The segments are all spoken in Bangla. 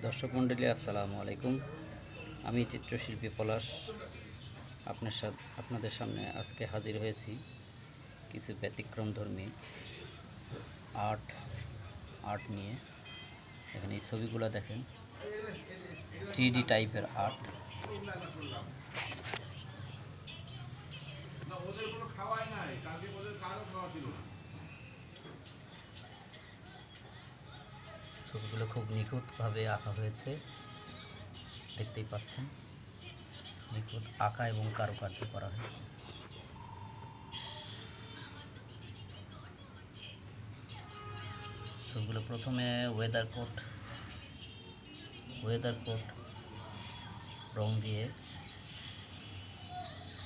দর্শক মণ্ডলী আসসালামু আলাইকুম। আমি চিত্রশিল্পী পলাশ আপনাদের সামনে আজকে হাজির হয়েছি কিছু ব্যতিক্রমধর্মী আর্ট নিয়ে। এখানে এই ছবিগুলো দেখেন, 3D টাইপের আর্ট। ছবিগুলো খুব নিখুঁতভাবে আঁকা হয়েছে, দেখতেই পাচ্ছেন। নিখুঁত আঁকা এবং কারুকার্য করা হয়েছে। ছবিগুলো প্রথমে ওয়েদার কোট রং দিয়ে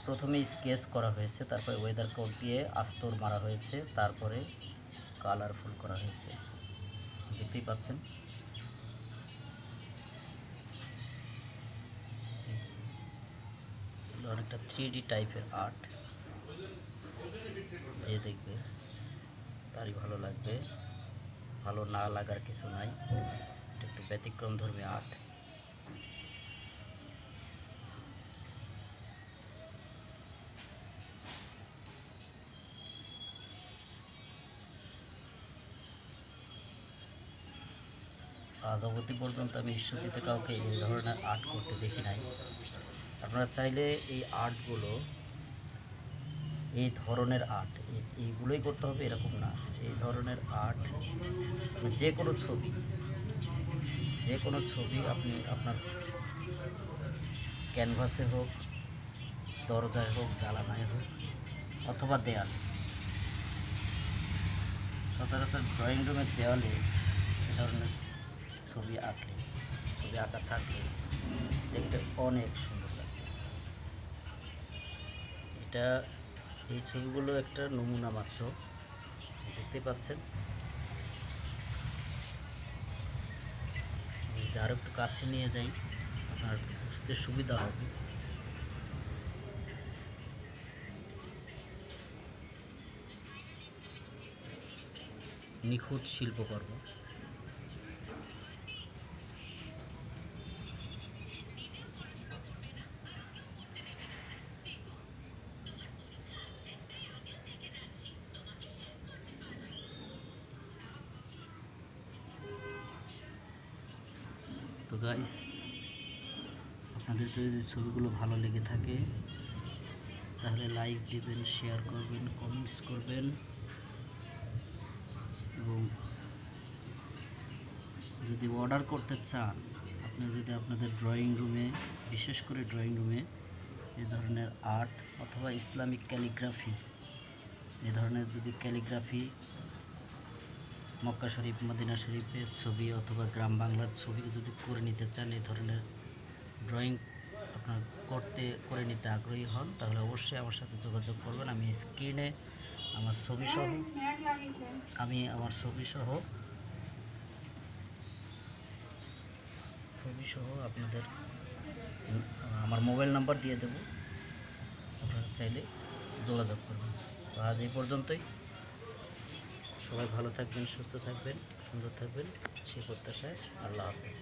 প্রথমে স্কেচ করা হয়েছে, তারপরে ওয়েদার কোট দিয়ে আস্তর মারা হয়েছে, তারপরে কালারফুল করা হয়েছে, দেখতেই পাচ্ছেন। অনেকটা 3D টাইপের আর্ট, যে দেখবে তারই ভালো লাগবে, ভালো না লাগার কিছু নাই। এটা একটু ব্যতিক্রমধর্মী আর্ট। আজ অবধি পর্যন্ত আমি ঈশ্বরদীতে কাউকে এই ধরনের আর্ট করতে দেখি নাই। আপনারা চাইলে এই আর্টগুলো, এই ধরনের আর্ট এইগুলোই করতে হবে এরকম না, এই ধরনের আর্ট যে কোনো ছবি আপনি আপনার ক্যানভাসে হোক, দরজায় হোক, জ্বালানায় হোক, অথবা দেয়ালে। সচরাচর ড্রয়িং রুমের দেওয়ালে এ ধরনের ছবি আঁকা থাকলে দেখতে অনেক সুন্দর লাগে। এই ছবিগুলো একটা নমুনা মাত্র, দেখতে পাচ্ছেন। যদি আরও একটু কাছে নিয়ে যাই, আপনার বুঝতে সুবিধা হবে। নিখুঁত শিল্পকর্ম। তো গাইস, আপনাদের যদি ছবিগুলো ভালো লেগে থাকে তাহলে লাইক দিবেন, শেয়ার করবেন, কমেন্টস করবেন, এবং যদি অর্ডার করতে চান, আপনারা যদি আপনাদের ড্রয়িং রুমে, বিশেষ করে ড্রয়িং রুমে এ ধরনের আর্ট অথবা ইসলামিক ক্যালিগ্রাফি, এ ধরনের যদি ক্যালিগ্রাফি, মক্কা শরীফ, মদিনা শরীফের ছবি অথবা গ্রাম বাংলার ছবি যদি করে নিতে চান, এই ধরনের ড্রয়িং আপনার করে নিতে আগ্রহী হন, তাহলে অবশ্যই আমার সাথে যোগাযোগ করবেন। আমি স্ক্রিনে আমার ছবি সহ আপনাদের আমার মোবাইল নাম্বার দিয়ে দেব, আপনারা চাইলে যোগাযোগ করবেন। তো আজ এই পর্যন্তই। সবাই ভালো থাকবেন, সুস্থ থাকবেন, সুন্দর থাকবেন, সেই প্রত্যাশায়। আল্লাহ হাফেজ।